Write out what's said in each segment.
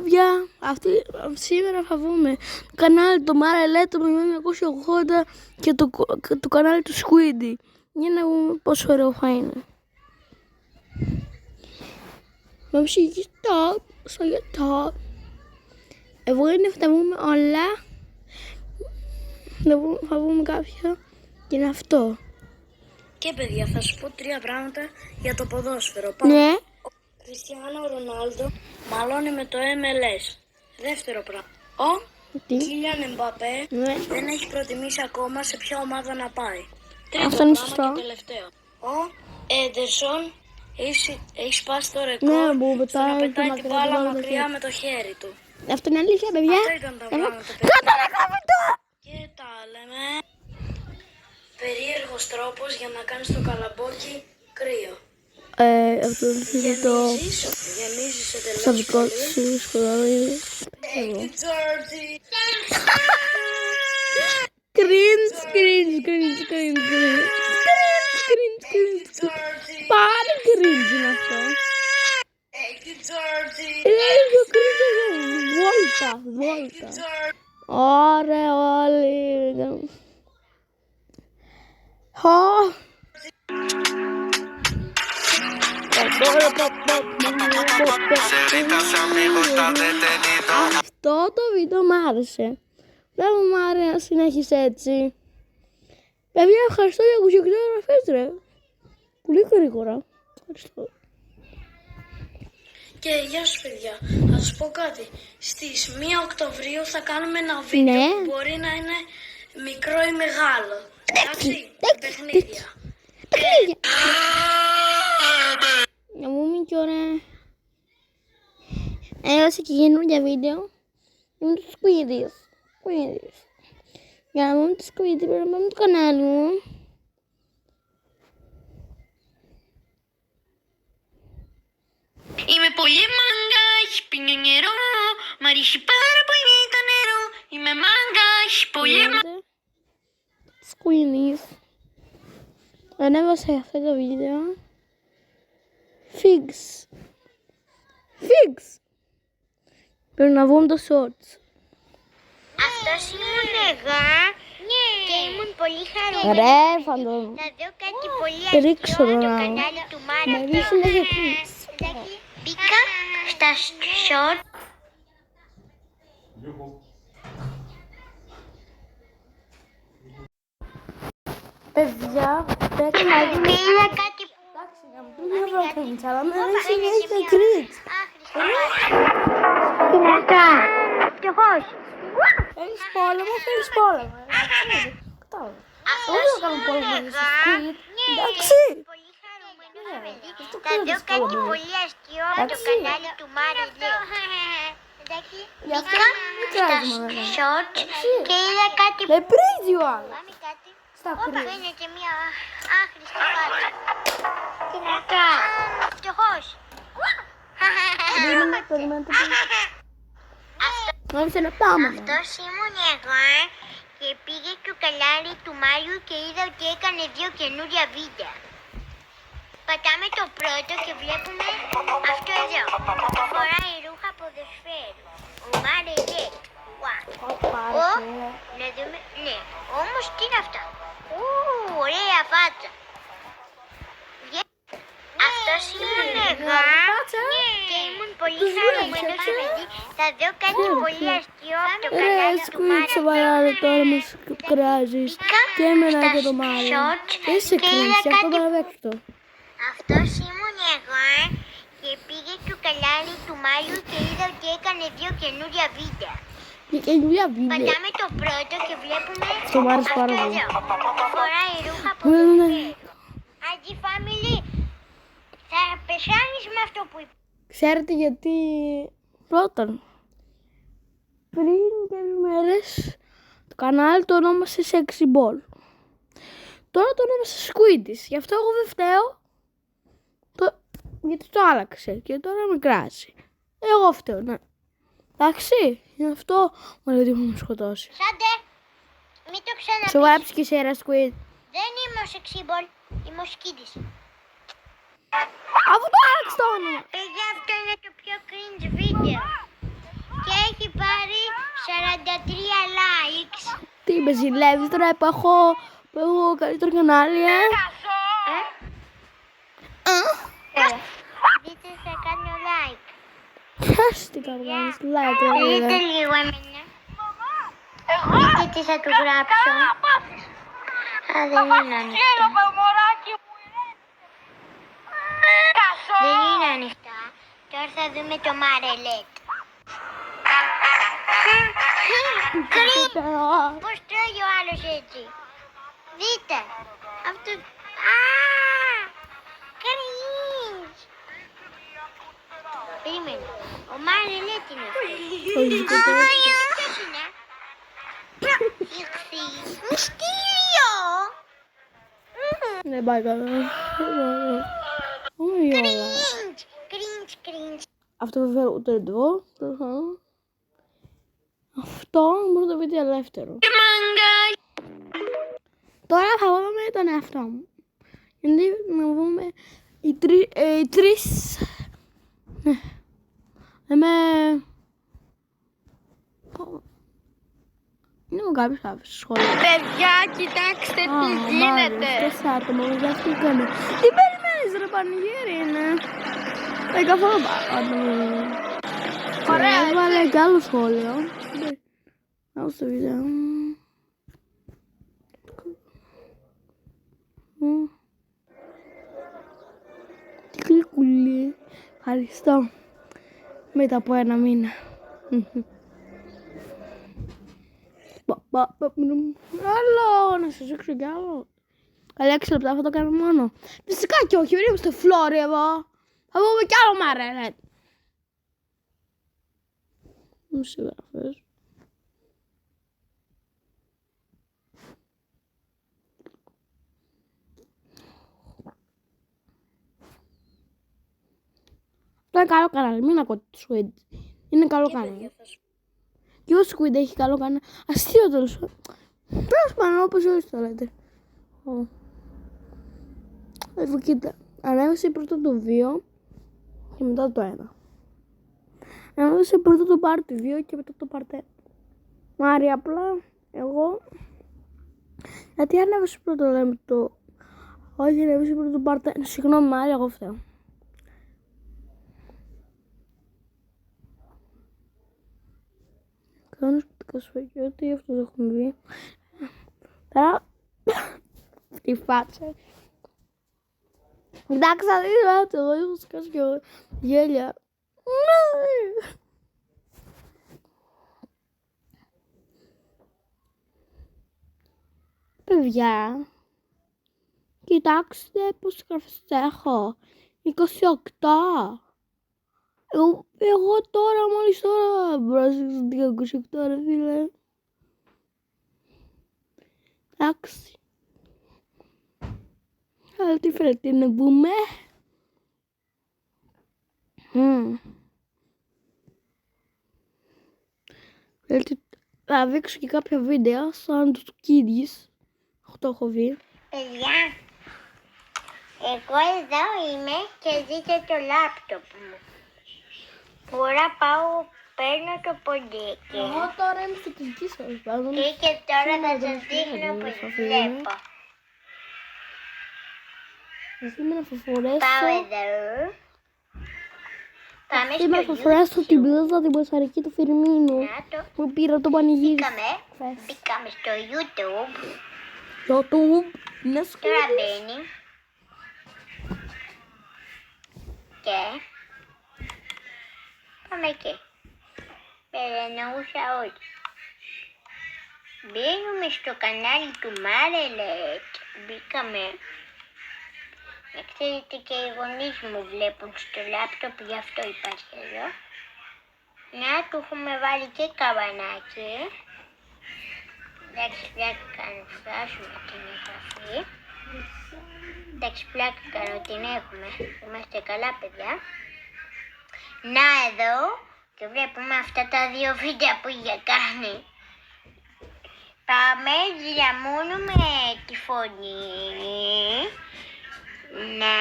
παιδιά, σήμερα θα βγούμε το κανάλι του Μάρα Ελέτο με 980 και το κανάλι του Squiddy. Για να δούμε πόσο ωραίο θα είναι. Θα YouTube, στο YouTube. Εγώ είναι θα βγούμε όλα. Θα βγούμε κάποια και είναι αυτό. Και παιδιά, θα σου πω 3 πράγματα για το ποδόσφαιρο. Ναι. Ο Κριστιάνο Ρονάλντο μαλώνει με το MLS. Δεύτερο πράγμα. Ο Κίλιαν Εμπαπέ δεν έχει προτιμήσει ακόμα σε ποια ομάδα να πάει. Τρίτο Αυτό είναι πράγμα σωστό. και τελευταίο. Ο Έντερσον έχει σπάσει το ρεκόρ στο να πετάει την μπάλα μακριά με το χέρι του. Αυτό είναι αλήθεια, παιδιά. Αυτά ήταν τα πράγματα, παιδιά. Και τα λέμε. Περίεργος τρόπος για να κάνεις το καλαμπόκι κρύο. Αυτό είναι το Γεμίζεις εντελώς στο δικό πολύ. του σχολείο. Cringe. Πάρα cringe είναι αυτό. Είναι πιο cringe. Βόλτα. Ωραία όλοι. Αυτό το βίντεο μ' άρεσε. Δεν μου άρεσε να συνέχισε έτσι. Παιδιά, ευχαριστώ για 20 εγγραφές, ρε. Πολύ γρήγορα. Ευχαριστώ. Και γεια σας παιδιά, θα σας πω κάτι. Στις 1 Οκτωβρίου θα κάνουμε ένα βίντεο Ναι. που μπορεί να είναι μικρό ή μεγάλο. Εντάξει, παιχνίδια. Να μου και ωραία. Έλασε και καινούργια βίντεο. Είναι το Squiddy. Για να δούμε το Squiddy πρέπει να πάμε το κανάλι μου. Είμαι πολύ μάγκα, έχει πίνει νερό. Μ' αρέσει πάρα πολύ το νερό. Είμαι μάγκα, έχει πολύ μάγκα. Squiddy. Ανέβασα αυτό το βίντεο. Figs. Πρέπει να βγουν το shorts. Αυτός ήμουν εγώ και ήμουν πολύ χαρούμενη. Ρε, φαντάζομαι. Θα δω κάτι πολύ Ρίξω αστείο το στο να- κανάλι του Μάρα. Με ρίχνει για Figs. Μπήκα στα short. Παιδιά, Και είδα κάτι που δεν ρωτήσω, αλλά με ρίχνει για Figs. τι είναι αυτά. Φτωχός. Θέλεις πόλεμο. Κατάλαβα. Όχι να κάνω πόλεμο με το Squid. Εντάξει. Πολύ χαρούμενο παιδί. Θα δω κάτι πολύ αστείο στο Εντάξει. κανάλι του Μάρα. Εντάξει. Γι' αυτό Μπήκα μην στα κράζουμε, βέβαια. short και είδα κάτι που Με πρίζει ο άλλος. πάμε κάτι. Στα Όπα, κρύα. φαίνεται μια άχρηστη φάτσα. Τι είναι αυτά. Φτωχός. Περιμένετε. Άρχισε να πάμε. Αυτός ήμουν εγώ και πήγε στο κανάλι του Μάριου και είδα ότι έκανε 2 καινούρια βίντεο. Πατάμε το πρώτο και βλέπουμε αυτό εδώ. Φοράει ρούχα ποδοσφαίρου. Ο Μάρελετ. Να δούμε. Ναι, όμως τι είναι αυτά. Ωραία φάτσα. Αυτός ήμουν εγώ και ήμουν πολύ χαρούμενος παιδί. Θα δω κάτι πολύ αστείο από το Ρε, κανάλι του Squid, Μάρα. σοβαρά τώρα μας κράζεις. Και εμένα και το Μάριο. short Είσαι και είδα κρίση, αυτό κάτι- παραδέκτο. Αυτός ήμουν εγώ και πήγε στο κανάλι του Μάριου και είδα ότι έκανε 2 καινούρια βίντεο. Και καινούργια βίντεο. Πατάμε το πρώτο και βλέπουμε Αυτό μου άρεσε πάρα αυτό πολύ. εδώ. Φοράει ρούχα Ναι. ποδοσφαίρου. Άντι family, θα πεθάνεις με αυτό που είπα. Ξέρετε γιατί πρώτον, πριν κάποιες μέρες το κανάλι το ονόμασε Sexy Ball. Τώρα το ονόμασε Squiddy. Γι' αυτό εγώ δεν φταίω. Γιατί το άλλαξε και τώρα με κράζει. Εγώ φταίω, ναι. Εντάξει, γι' αυτό μου λέει ότι θα με σκοτώσει. Σάντε, μην το ξαναπείς. Σου βάψει και σε ένα Squid. Δεν είμαι ο Sexy Ball, είμαι ο Skiddy. Αφού το άλλαξε το όνομα. Παιδιά, αυτό είναι το πιο cringe βίντεο. likes. Τι με ζηλεύεις τώρα που έχω καλύτερο κανάλι, Δείτε, θα κάνω like. Ποιος τι κάνεις, like, Δείτε λίγο εμένα. Δείτε τι θα του γράψω. Α, δεν είναι ανοιχτά. Δεν είναι ανοιχτά. Τώρα θα δούμε το Μαρελέτ. Πώς τρώει ο άλλος έτσι. Δείτε. Αυτό... Α! Cringe. Περίμενε. Ο Μαρελέτ είναι αυτό. Ποιος είναι. Μυστήριο. Δεν πάει καλά. Cringe. Αυτό βέβαια ούτε εδώ. Αυτό μπορεί να το πείτε ελεύθερο. Τώρα θα βάλουμε τον εαυτό μου. Γιατί να βγούμε οι τρεις. Είναι ο κάποιος στο σχολείο. Παιδιά, κοιτάξτε τι γίνεται. 4 άτομα, δεν αυτήκανε. Τι περιμένεις ρε Πανηγύρι είναι. Δεν καθόλου άτομα. Ωραία. Έβαλε κι άλλο σχόλιο. Άω στο βίντεο. Τι κλικουλί. Ευχαριστώ. Μετά από 1 μήνα. Άλλο, να σας δείξω κι άλλο. Καλά 6 λεπτά θα το κάνω μόνο. Φυσικά και όχι, δεν είμαστε φλόροι εδώ. Θα πούμε κι άλλο Μαρελέτ. Μου συγγραφές. Αυτό είναι καλό κανάλι, μην ακούτε το Squid. Είναι καλό κανάλι. Και ο Squid έχει καλό κανάλι. Αστείο τέλος πάντων. Τέλος πάντων, όπως όλοι το λέτε. Κοίτα, ανέβασε πρώτα το 2 και μετά το 1. Ανέβασε πρώτα το part 2 και μετά το part 1. Μάρι, απλά εγώ... Γιατί ανέβασε πρώτα λέμε το... Όχι, ανέβασε πρώτα το part 1. Συγγνώμη Μάρι, εγώ φταίω. Κάνω σπιτικά σφαγιώτη, αυτό το έχουμε δει. Τώρα... Τη φάτσα. Εντάξει, θα δείτε, εγώ έχω σκάσει και γέλια. Παιδιά, κοιτάξτε πόσες γραφές έχω. 28. Εγώ τώρα, μόλις τώρα, μπράζω 28 ρε φίλε. Εντάξει. Αλλά τι θέλετε να μπούμε. Θα δείξω και κάποια βίντεο σαν τους Kiddies. Το έχω δει. Παιδιά, εγώ εδώ είμαι και δείτε το λάπτοπ μου. Τώρα πάω, παίρνω το ποντίκι. Εγώ τώρα είμαι στο κλική σας πάντων. Και τώρα θα σας δείχνω πως βλέπω. Πάω εδώ. Πάμε στο Σήμερα θα φορέσω την μπλούζα την μποσαρική του Φιρμίνου. Που πήρα το πανηγύρι. Μπήκαμε στο YouTube. YouTube. Τώρα μπαίνει. Και πάμε εκεί. Περαινοούσα όλοι. Μπαίνουμε στο κανάλι του Μαρελέτ. Μπήκαμε. Να ξέρετε και οι γονείς μου βλέπουν στο λάπτοπ, γι' αυτό υπάρχει εδώ. Να, του έχουμε βάλει και καμπανάκι. Εντάξει, πλάκα κάνω, φτάσουμε την εγγραφή. Εντάξει, πλάκα κάνω, την έχουμε. Είμαστε καλά, παιδιά. Να, εδώ. Και βλέπουμε αυτά τα 2 βίντεο που είχε κάνει. Πάμε, διαμώνουμε τη φωνή. Ναι,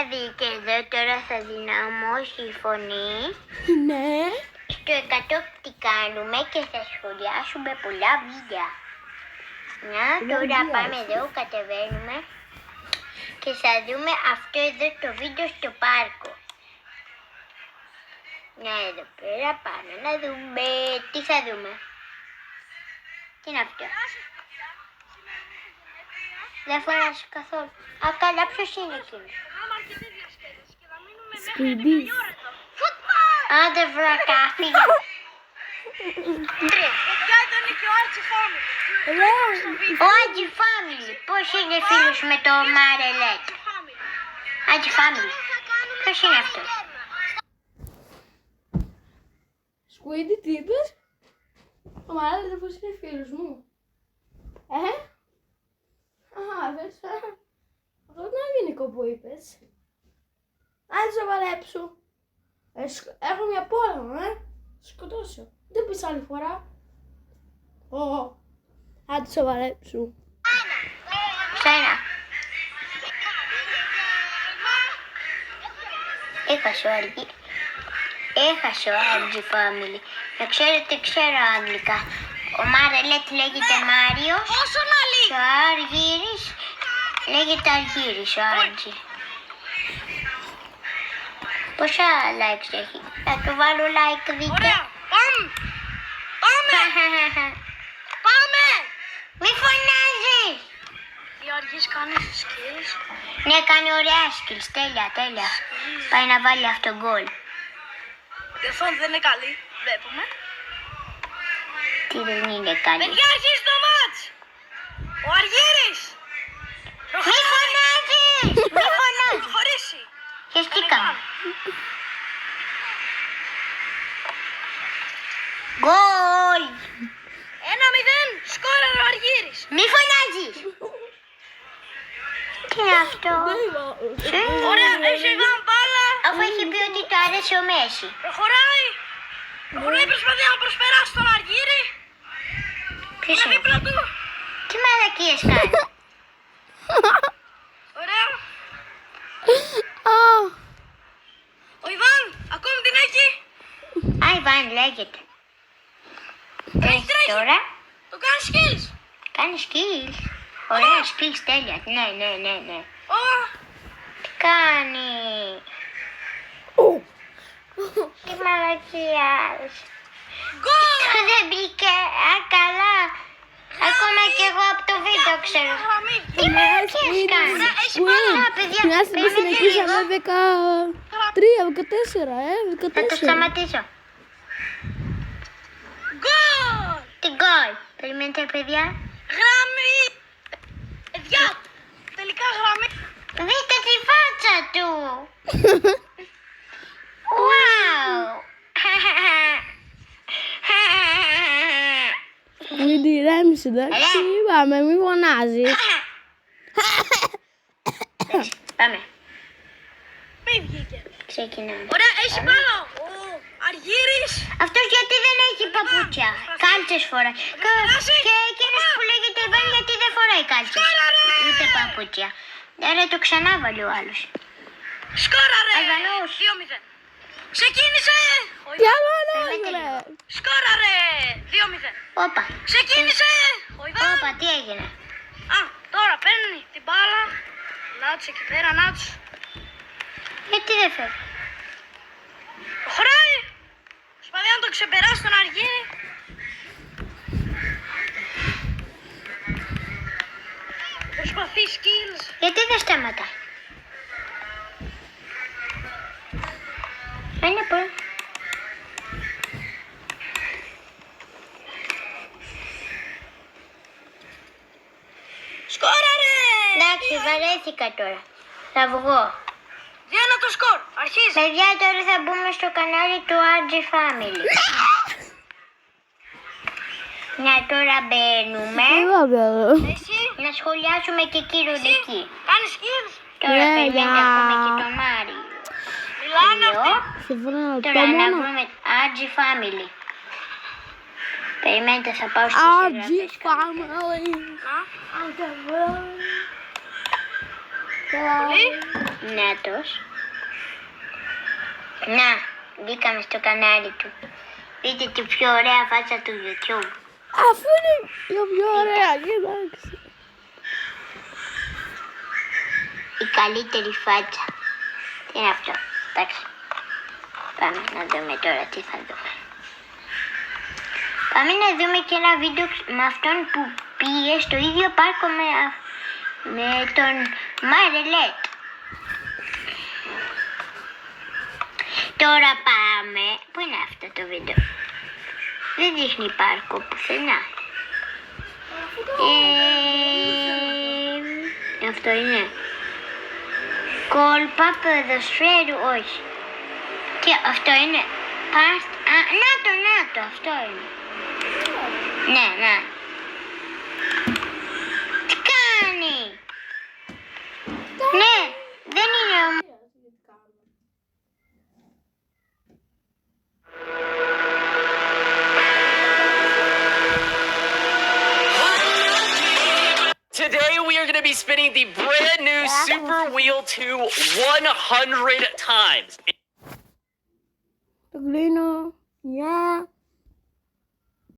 δείτε εδώ τώρα θα δυναμώσει η φωνή. Ναι. στο 100 τι κάνουμε και θα σχολιάσουμε πολλά βίντεο. Να, τώρα πάμε εδώ, κατεβαίνουμε και θα δούμε αυτό εδώ το βίντεο στο πάρκο. Να, εδώ πέρα πάμε να δούμε. Τι θα δούμε? Τι είναι αυτό? Δεν φωνάζει καθόλου. Α, καλά, ποιος είναι εκείνος? Σκουιντής. Άντε βλάκα, φύγε. Ο Άντζι Φάμιλι. Πώς είναι φίλος με το Μαρελέτ? Άντζι Φάμιλι. Ποιος είναι αυτός? Σκουίντι, τι είπες? Ο Μαρέλετ πώς είναι φίλος μου. Πες, αυτό είναι αγενικό που είπες. Αν σοβαρέψου. Έχω μια πόλεμο, σκοτώσω. Δεν πεις άλλη φορά. Αν σοβαρέψου. Σένα. Έχασε ο Άντζι Φάμιλι. Να ξέρετε, ξέρω αγγλικά. Ο Μαρελέτ λέγεται Μάριος και ο Αργύρης λέγεται Αργύρης, ο Άντζι. Πόσα likes έχει? Θα του βάλω like βίντεο. Ωραία, πάμε! Πάμε! Μη φωνάζεις! Η Αργής κάνει skills. Ναι, κάνει ωραία skills, τέλεια. Πάει να βάλει αυτό γκολ. Η οθόνη δεν είναι καλή, βλέπουμε. Τι δεν είναι καλή? Παιδιά, αρχίζει το μάτς! Ο Αργύρης! Μη φωνάζεις! Μη φωνάζεις! Προχωρήσει! Χεστήκαμε. Γκολ! 1-0, σκόραρε ο Αργύρης. Μη φωνάζεις! Τι είναι αυτό? Ωραία, έχει γάμ μπάλα. Αφού έχει πει ότι το άρεσε ο Μέση. Προχωράει, προσπαθεί να προσπεράσει τον Αργύρη. Ποιος Είναι είναι? δίπλα του. Τι μαλακίες κάνει? Ωραία. Ο Ιβάν, ακόμη την έχει. Α, Ιβάν λέγεται. Τρέχει. Τώρα Το κάνει skills. κάνει skills. Ωραία skills, τέλεια. Ναι. Τι κάνει? Τι μαλακίας. Γκολ. Το δεν μπήκε. Α, καλά. Ακόμα και εγώ από το βίντεο ξέρω. Τι μαλακίες κάνει? Α, παιδιά, Μια στιγμή περιμένετε συνεχίσαμε λίγο. 13, 14, Θα το 14. σταματήσω. Γκολ. Τι γκολ? Περιμένετε, παιδιά. Γραμμή. Παιδιά, τελικά γραμμή. Δείτε τη φάτσα του. Wow. Μην τη ρέμισε, εντάξει, πάμε, μη φωνάζεις. Πάμε. Μη βγήκε. Ξεκινάμε. Ωραία, έχει μπάλα. Ο Αργύρης. Αυτός γιατί δεν έχει παπούτσια? Κάλτσες φοράει. Και εκείνος που λέγεται Ιβάν γιατί δεν φοράει κάλτσες. Ούτε παπούτσια. Άρα το ξανά βάλει ο άλλος. Σκόραρε. Αλβανός. 2-0. Ξεκίνησε. Ο Τι Ιβάν. άλλο εννοείς, ρε. Σκόραρε. 2-0. Όπα. Ξεκίνησε. Ο Ιβάν. Όπα, τι έγινε? Α, τώρα παίρνει την μπάλα. Νάτς εκεί πέρα, Νάτς. Γιατί δεν φεύγει? Προχωράει. Προσπαθεί να το ξεπεράσει τον Αργύρη. Προσπαθεί skills. Γιατί δεν σταματάει? Είναι πολύ. Σκόραρε. Εντάξει, βαρέθηκα τώρα. Θα βγω. 2-1 το σκορ. Αρχίζει. Παιδιά, τώρα θα μπούμε στο κανάλι του Άντζι Family. Να τώρα μπαίνουμε. Εσύ. Να σχολιάσουμε και κύριο εκεί. Κάνει skills. Τώρα Ναι, περιμένετε, για. έχουμε και τον Μάριο. Μιλάνε Εδώ. αυτοί. Σε βρω το Τώρα να μόνο. βρούμε Άντζι Family. Περιμένετε, θα πάω στις Άντζι εγγραφές. family. Πολύ. Νάτος. Να, μπήκαμε στο κανάλι του. Δείτε τη πιο ωραία φάτσα του YouTube. Αφού είναι η πιο ωραία, κοιτάξτε. Η καλύτερη φάτσα. Τι είναι αυτό. Εντάξει. Πάμε να δούμε τώρα τι θα δούμε. Πάμε να δούμε και ένα βίντεο με αυτόν που πήγε στο ίδιο πάρκο με τον Μάρελετ. Τώρα πάμε. Πού είναι αυτό το βίντεο? Δεν δείχνει πάρκο πουθενά. Αυτό είναι. Κόλπα ποδοσφαίρου, όχι. Και αυτό είναι. Να το, αυτό είναι. Ναι. Τι κάνει? Ναι, δεν είναι. Today we are going to be spinning the brand new Super Wheel 2 100 times. Το κλείνω. Γεια.